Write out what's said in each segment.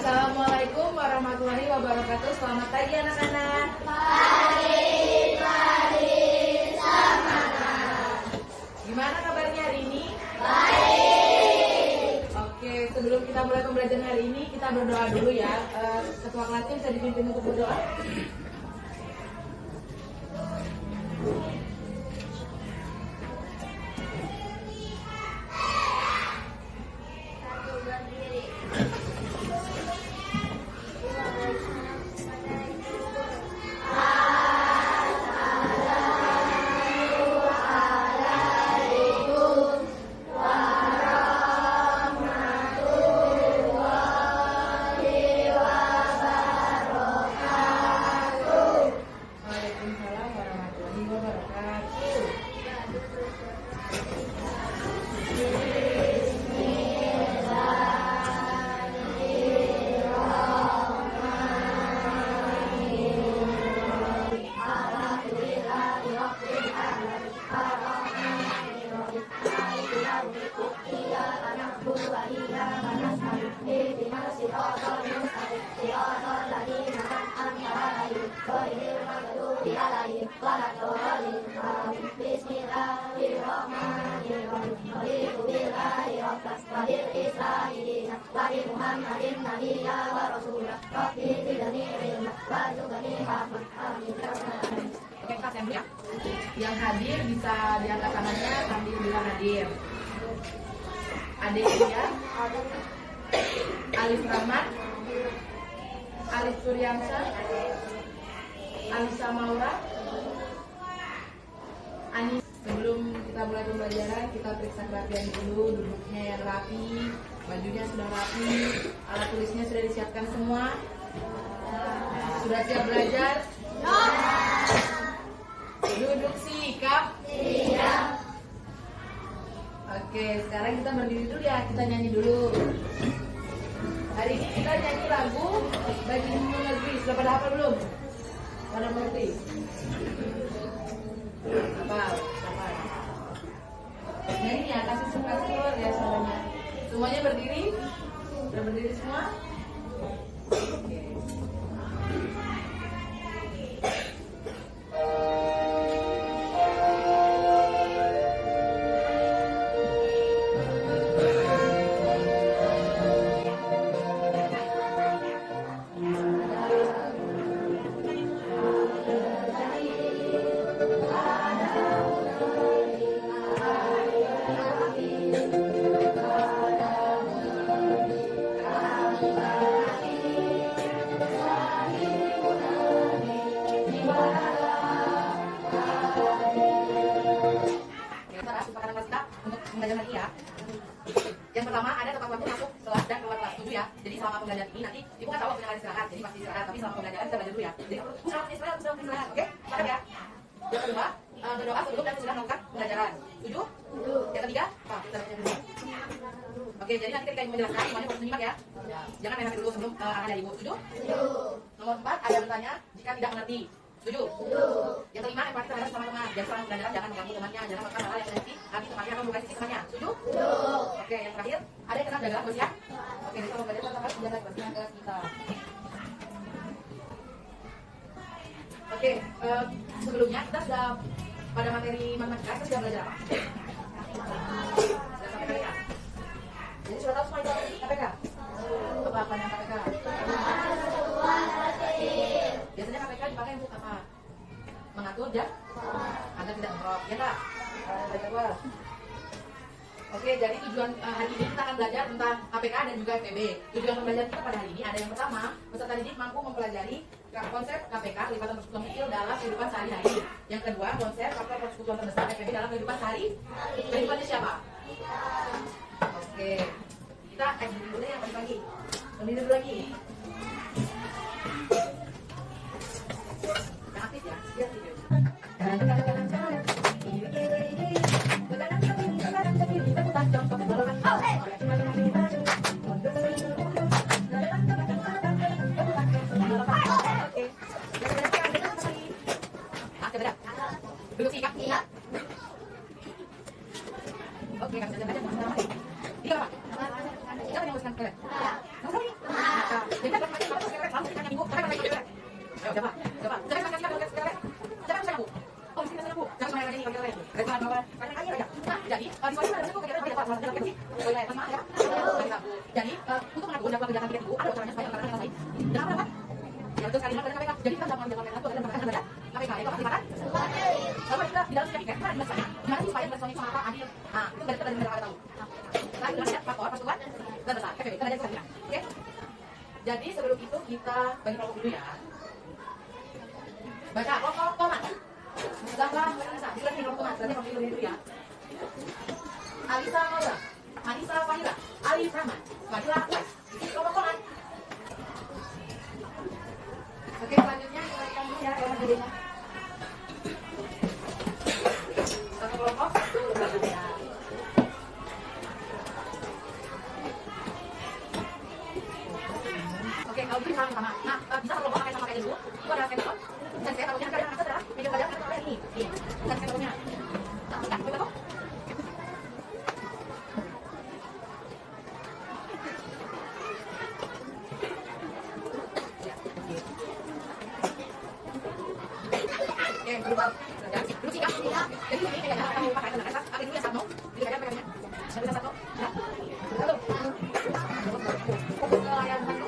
Assalamualaikum warahmatullahi wabarakatuh. Selamat pagi anak-anak. Semangat. Gimana kabarnya hari ini? Baik. Oke, sebelum kita mulai pembelajaran hari ini, kita berdoa dulu ya. Ketua kelasnya bisa dipimpin untuk berdoa. Oke, kelas ya. Yang hadir bisa diangkat tangannya sambil bilang hadir. Adik ya, Alif Rahmat, Alif Suryansa, Alisa Maura, Anis. Sebelum kita mulai pembelajaran, kita periksa kerapian dulu, duduknya yang rapi, bajunya sudah rapi, alat tulisnya sudah disiapkan semua. Sudah siap belajar? Duduk sikap. Oke, sekarang kita berdiri dulu ya, kita nyanyi dulu. Hari ini kita nyanyi lagu Bagimu Negeri. Sudah pada hafal belum? Pada mengerti? Hafal. Nyanyi ya, kasih keluar ya suaranya. Semuanya berdiri? Sudah berdiri semua? Oke. Yang pertama ada tempat waktu masuk kelas dan keluar kelas 7 ya. Jadi selama pembelajaran ini nanti ibu kan tahu waktunya kalian istirahat, jadi pasti istirahat. Tapi selama pembelajaran kita belajar dulu ya. Jadi istirahat, oke? Paham ya? Yang kedua berdoa sebelum dan sesudah melakukan pembelajaran. Setuju? Yang ketiga apa? Kita baca dulu. Oke, jadi nanti ketika ibu menjelaskan semuanya harus menyimak ya. Jangan main HP dulu sebelum arahan dari ibu. Setuju? Nomor 4 ada bertanya jika tidak mengerti. Setuju? Yang kelima, empati terhadap sama teman. Jadi selama pembelajaran jangan mengganggu temannya, jangan melakukan hal-hal yang sensitif, nanti temannya akan melukai sisi temannya. Setuju? Oke, yang terakhir, ada yang kenal jaga bersiap. Oke, jadi kalau belajar tetap harus jaga kebersihan kelas kita. Oke, sebelumnya kita sudah pada materi matematika, kita sudah belajar apa? Sudah sampai KPK. Jadi sudah tahu semua itu KPK? Apa yang KPK? Biasanya KPK dipakai untuk apa? Mengatur dan agar tidak bentrok, ya kak? Belajar. Oke, jadi tujuan hari ini kita akan belajar tentang KPK dan juga FPB. Tujuan pembelajaran kita pada hari ini ada yang pertama, peserta didik mampu mempelajari konsep KPK, lipatan persekutuan kecil dalam kehidupan sehari-hari. Yang kedua, konsep faktor persekutuan terbesar FPB dalam kehidupan sehari. Kehidupannya siapa? Oke, kita dulu deh yang pagi-pagi. Berdiri dulu lagi. Yang aktif ya, biar video. Duduk sikap. Oke, kami saja baca. Ini apa? Siapa yang nguruskan kalian? jadwal kegiatan kita itu ada bocorannya supaya rekan-rekan yang lain jangan apa? Ya betul sekali dengan KPK. Jadi kita melakukan jadwal kegiatan itu adalah mendapatkan kerja KPK itu aktifkan. Lalu kita di dalam tiga kan dimasanya gimana sih supaya suami sama apa adil? Nah itu dari kita tidak tahu. Nah itu ada faktor persetujuan dan besar. Oke kita lanjut saja. Oke. Jadi sebelum itu kita bagi kelompok dulu ya. Baca kelompok tomat. Gambar Alisa, dikira di kelompok tomat. Berarti kelompok dulu ya. Alisa Maura, Alisa Fahira, Alif Rahman, Fadila Wais. Ini kelompok tomat. Oke selanjutnya kita dulu ya kelompok jadinya. Satu kelompok, satu ya. Oke, kalau gitu sama. Nah, bisa kelompok pakai sama kayak dulu. Itu adalah sensor. Dan saya taruhnya ada yang adalah meja belajar kan ini. Dan sensornya. Nah, kita coba tuh. Oke, berubah. Dulu sih ya. Jadi ini kayak kamu pakai tenaga atas, tapi dulu yang satu. Jadi kayak pegangnya. Yang satu. Ya. Satu. Fokus ke layar satu.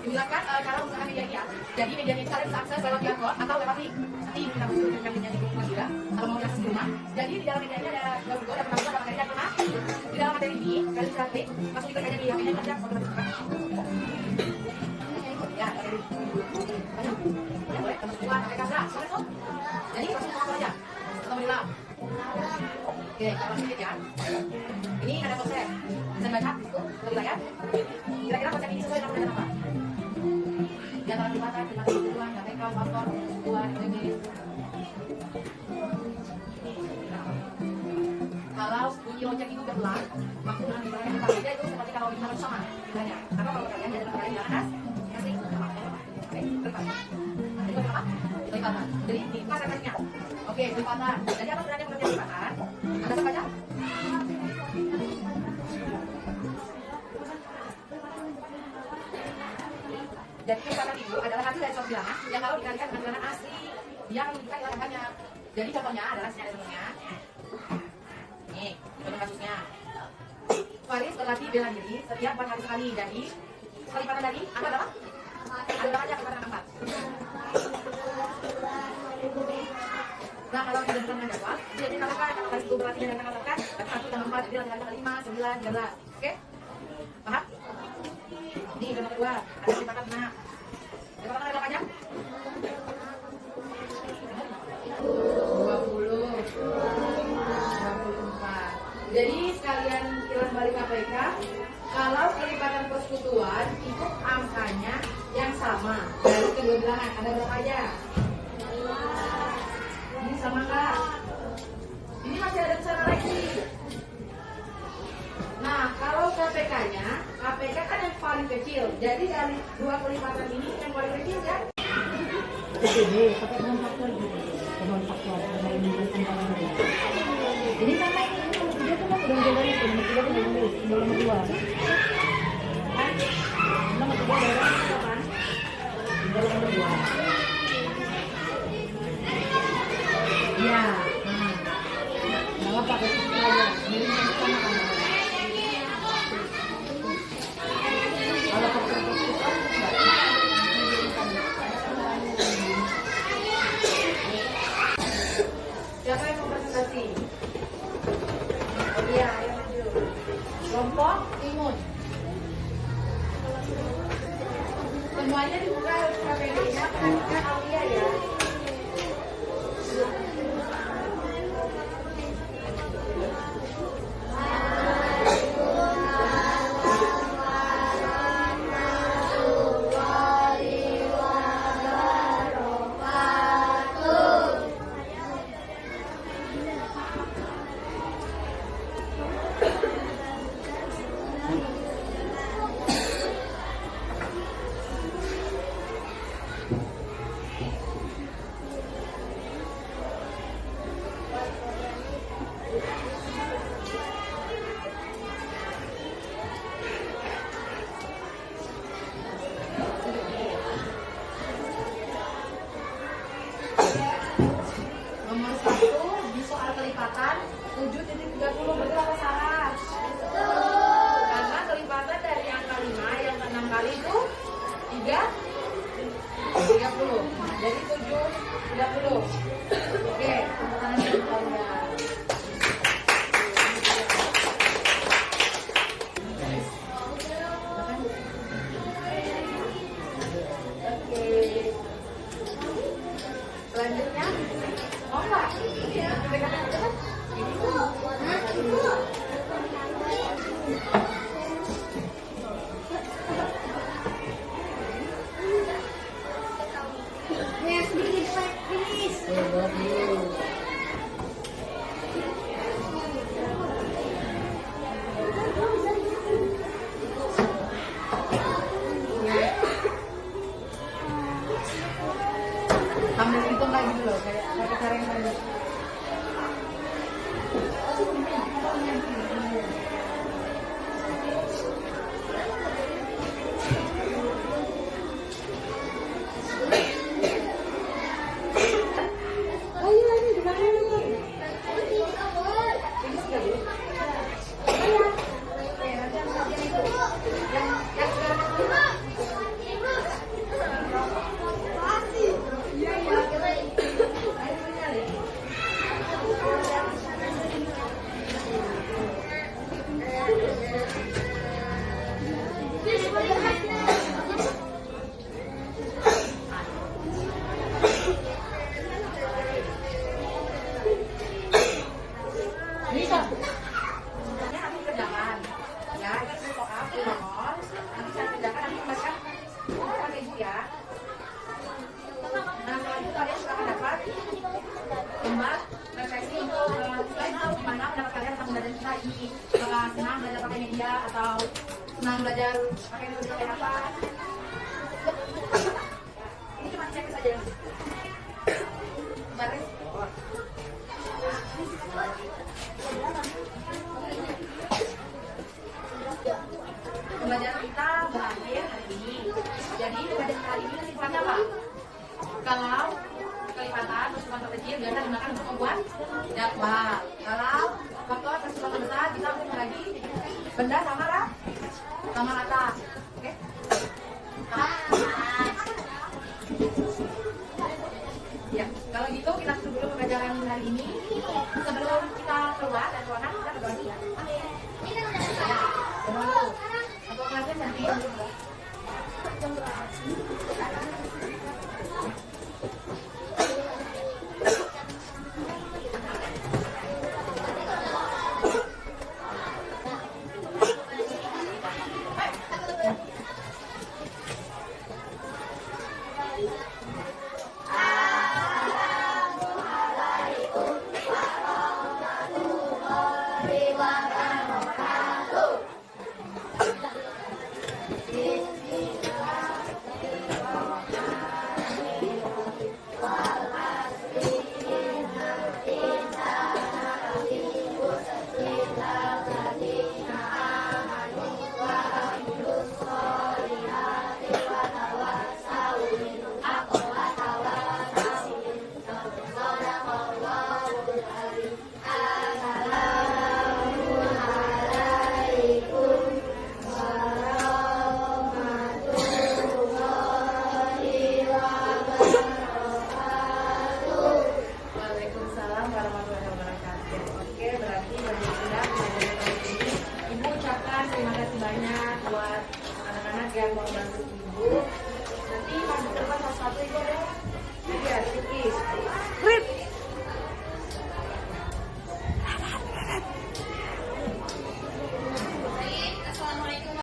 Dijelaskan cara menggunakan media ini ya. Jadi medianya itu kalian bisa akses lewat QR code atau lewat link. Nanti kita masuk ke medianya di Google juga. Kalau mau diakses di rumah. Jadi di dalam media ini ada logo, ada penampilan, ada materi dan tema. Di dalam materi ini kalian bisa klik, langsung diklik aja di HP-nya nanti otomatis buka. Ya, materi. Ya boleh, teman dua, pakai kamera, boleh tuh. Jadi langsung mau aja. Atau di dalam. Oke, kita sedikit ya. Ini ada konsep. Bisa baca itu di layar. Kira-kira konsep ini sesuai dengan pelajaran apa? Di antara perlibatan, tujuan, KPK, faktor, tujuan, MTB. Kalau bunyi lonceng itu berulang, waktu dengan dibaca yang berbeda itu seperti kalau kita bersama. Misalnya, atau kalau kalian jalan kalian di atas, kasih sama. Oke, berlipat. Jadi apa? Pelipatan. Jadi di pas efeknya. Oke, pelipatan. Jadi apa sebenarnya pengertian pelipatan? Anda bisa baca? Jadi pelipatan itu adalah hasil dari suatu bilangan yang kalau dikalikan dengan bilangan asli, dia akan menunjukkan nilai angkanya. Jadi contohnya adalah sini ada contohnya. Nih, contoh kasusnya. Faris berlatih bela diri setiap 4 hari sekali. Jadi pelipatan dari angka berapa? Ada berapa aja pelipatan 4? Nah, kalau kita dengan jadwal, jadi katakan kalau Faris itu berlatih dan katakan 1 tambah 4, jadi latihan 5, 9, 13. Oke? Paham? Ini contoh kedua, ada pelipatan 6. Pelipatan ada berapa aja? 20, 24. Jadi sekalian kilas balik KPK, kalau pelipatan persekutuan itu angkanya yang sama dari kedua bilangan. Ada berapa aja? Ini sama kak? Ini masih ada besar lagi. Nah, kalau KPK-nya, KPK kan yang paling kecil. Jadi dari dua pelipatan ini yang paling kecil kan? Ini pakai non faktor gitu. Non faktor dari nilai tambah ini. Ini sama ini nomor 3 tuh udah jalan itu, nomor 3 tuh udah nomor 2. Kan? Nomor 3 udah kan? Udah nomor 2. Iya. Nah, pakai aja. Ini sama kan. Kalau faktor persekutuan siapa yang mau presentasi? Iya, ayo maju. Kelompok imun. Semuanya dibuka KPD-nya, perhatikan Aulia ya. kali itu 30. Jadi 730. Oke, tepuk tangan dulu kalian. Selanjutnya, mau nggak? Ambil hitung kayak gitu loh, kayak cara yang tadi. Bisa. Nanti kerjakan. Ya, itu soal nomor. Nanti saya kerjakan, nanti baca pakai ibu ya. Nah, setelah itu kalian sudah akan dapat gambar refleksi untuk selain tahu gimana pendapat kalian tentang belajar kita ini. Apakah senang belajar pakai media atau senang belajar pakai media kayak apa? Ini cuma cek saja. Baris. Pembelajaran kita berakhir hari ini. Jadi pembelajaran hari ini kesimpulannya apa? Kalau kelipatan persusuan kecil biasa digunakan untuk membuat jadwal. Kalau faktor persusuan besar bisa untuk membagi benda sama rata. Oke? Ya, kalau gitu kita tutup dulu pembelajaran hari ini. Sebelum kita keluar dari ruangan kita berdoa dulu ya. Atau kelasnya cantik. Banyak buat anak-anak yang mau bantu ibu. Nanti masuk ke depan satu-satu ibu ada